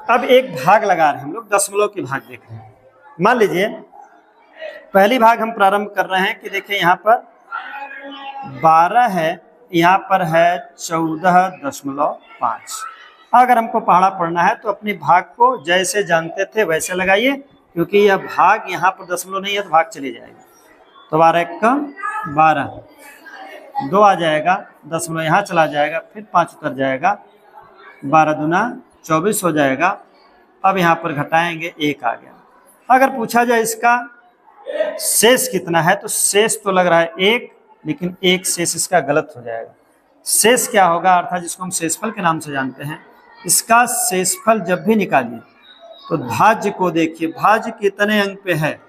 अब एक भाग लगा रहे हैं हम लोग, दशमलव के भाग देख रहे हैं। मान लीजिए पहली भाग हम प्रारंभ कर रहे हैं कि देखिए यहाँ पर 12 है, यहाँ पर है 14.5। अगर हमको पहाड़ा पढ़ना है तो अपने भाग को जैसे जानते थे वैसे लगाइए, क्योंकि यह भाग यहाँ पर दशमलव नहीं है तो भाग चली जाएगी। तो 12 कम 12, 2 आ जाएगा, दशमलव यहाँ चला जाएगा, फिर 5 उतर जाएगा, 12 दूना 24 हो जाएगा। अब यहाँ पर घटाएंगे, 1 आ गया। अगर पूछा जाए इसका शेष कितना है, तो शेष तो लग रहा है 1, लेकिन एक शेष इसका गलत हो जाएगा। शेष क्या होगा, अर्थात जिसको हम शेषफल के नाम से जानते हैं, इसका शेषफल जब भी निकालिए तो भाज्य को देखिए, भाज्य कितने अंक पे है,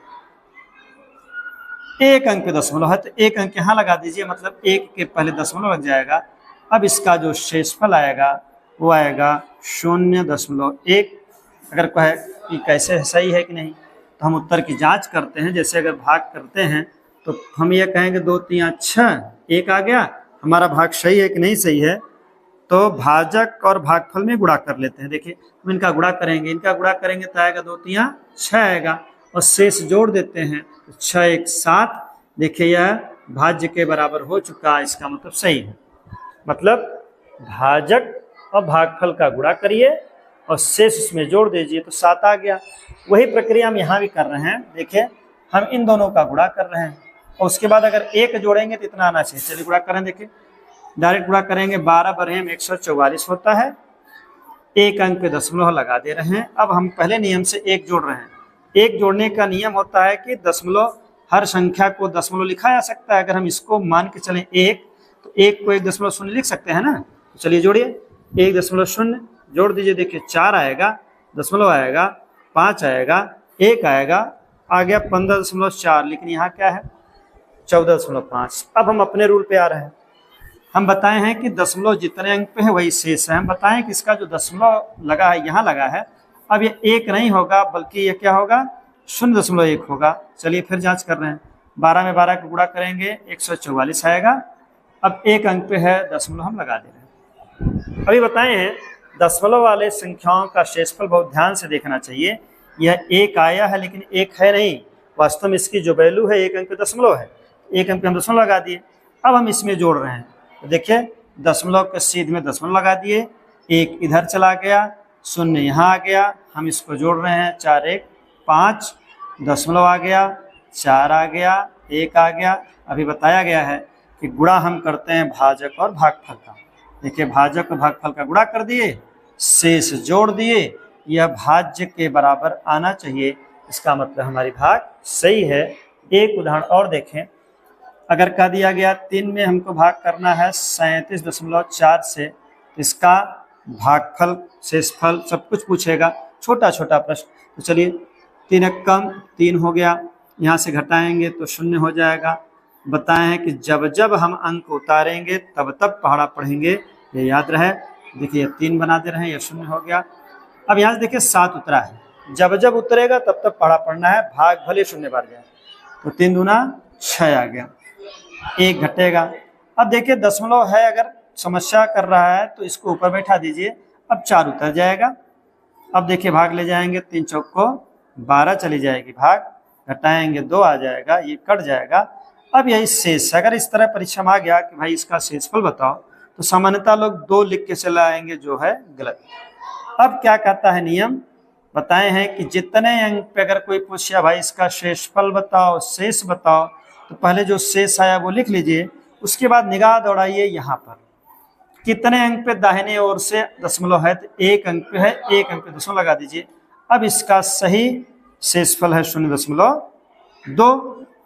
1 अंक पे दशमलव है, तो 1 अंक यहाँ लगा दीजिए, मतलब 1 के पहले दशमलव लग जाएगा। अब इसका जो शेषफल आएगा वो आएगा 0.1। अगर कहे कि कैसे सही है कि नहीं, तो हम उत्तर की जांच करते हैं। जैसे अगर भाग करते हैं तो हम ये कहेंगे 2 3 6, 1 आ गया, हमारा भाग सही है कि नहीं सही है। तो भाजक और भागफल में गुणा कर लेते हैं। देखिए हम इनका गुणा करेंगे, इनका गुणा करेंगे तो आएगा 2 3 6 आएगा, और शेष जोड़ देते हैं तो 6 1 7। देखिए यह भाज्य के बराबर हो चुका है, इसका मतलब सही है। मतलब भाजक और भागफल का गुणा करिए और शेष इसमें जोड़ दीजिए तो 7 आ गया। वही प्रक्रिया हम यहाँ भी कर रहे हैं। देखिए हम इन दोनों का गुणा कर रहे हैं और उसके बाद अगर 1 जोड़ेंगे तो इतना आना चाहिए। चलिए गुणा करें, देखिए डायरेक्ट गुणा करेंगे, 12 बरहम 144 होता है। 1 अंक पे दशमलव लगा दे रहे हैं। अब हम पहले नियम से 1 जोड़ रहे हैं। 1 जोड़ने का नियम होता है कि दशमलव, हर संख्या को दशमलव लिखा जा सकता है। अगर हम इसको मान के चलें 1, तो 1 को 1.0 लिख सकते हैं ना। तो चलिए जोड़िए, 1.0 जोड़ दीजिए। देखिए 4 आएगा, दशमलव आएगा, 5 आएगा, 1 आएगा, आ गया 15.4। लेकिन यहाँ क्या है 14.5। अब हम अपने रूल पे आ रहे हैं। हम बताए हैं कि दशमलव जितने अंक पे है वही शेष है। हम बताएं कि इसका जो दशमलव लगा है यहाँ लगा है, अब ये 1 नहीं होगा बल्कि ये क्या होगा 0.1 होगा। चलिए फिर जांच कर रहे हैं। 12 में 12 का गुणा करेंगे 144 आएगा। अब 1 अंक पे है दशमलव हम लगा दे रहे हैं। अभी बताए हैं दशमलव वाले संख्याओं का शेषफल बहुत ध्यान से देखना चाहिए। यह 1 आया है लेकिन 1 है नहीं, वास्तव में इसकी जो वैल्यू है 1 अंक पे दशमलव है। 1 अंक पे हम दशमलव लगा दिए। अब हम इसमें जोड़ रहे हैं तो देखिए दशमलव के सीध में दशमलव लगा दिए, 1 इधर चला गया, 0 यहाँ आ गया। हम इसको जोड़ रहे हैं, 4 1 5, दशमलव आ गया, 4 आ गया, 1 आ गया। अभी बताया गया है कि गुणा हम करते हैं भाजक और भागफल का। देखिए भाजक और भागफल का गुणा कर दिए, शेष जोड़ दिए, यह भाज्य के बराबर आना चाहिए। इसका मतलब हमारी भाग सही है। एक उदाहरण और देखें। अगर कह दिया गया 3 में हमको भाग करना है 37.4 से, तो इसका भागफल शेषफल सब कुछ पूछेगा, छोटा छोटा प्रश्न। तो चलिए 3 कम 3 हो गया, यहाँ से घटाएंगे तो 0 हो जाएगा। बताए हैं कि जब जब हम अंक उतारेंगे तब तब पहाड़ा पढ़ेंगे, ये याद रहे। देखिए 3 बना दे रहे हैं, यह 0 हो गया। अब यहाँ से देखिए 7 उतरा है, जब जब उतरेगा तब तब पहाड़ा पढ़ना है, भाग भले 0 बार जाए। तो 3 दूना 6 आ गया, 1 घटेगा। अब देखिए दशमलव है, अगर समस्या कर रहा है तो इसको ऊपर बैठा दीजिए। अब 4 उतर जाएगा। अब देखिए भाग ले जाएंगे, 3 चौक को 12 चली जाएगी, भाग घटाएंगे 2 आ जाएगा, ये कट जाएगा। अब यही शेष, अगर इस तरह परीक्षा में आ गया कि भाई इसका शेषफल बताओ, तो सामान्यतः लोग 2 लिख के चले आएंगे, जो है गलत। अब क्या कहता है नियम, बताए हैं कि जितने अंक पे अगर कोई पूछे भाई इसका शेषफल बताओ, शेष बताओ, तो पहले जो शेष आया वो लिख लीजिए। उसके बाद निगाह दौड़ाइए यहाँ पर कितने अंक पे दाहिने ओर से दशमलव है, तो 1 अंक पे है, 1 अंक पे दशमलव लगा दीजिए। अब इसका सही शेषफल है 0.2।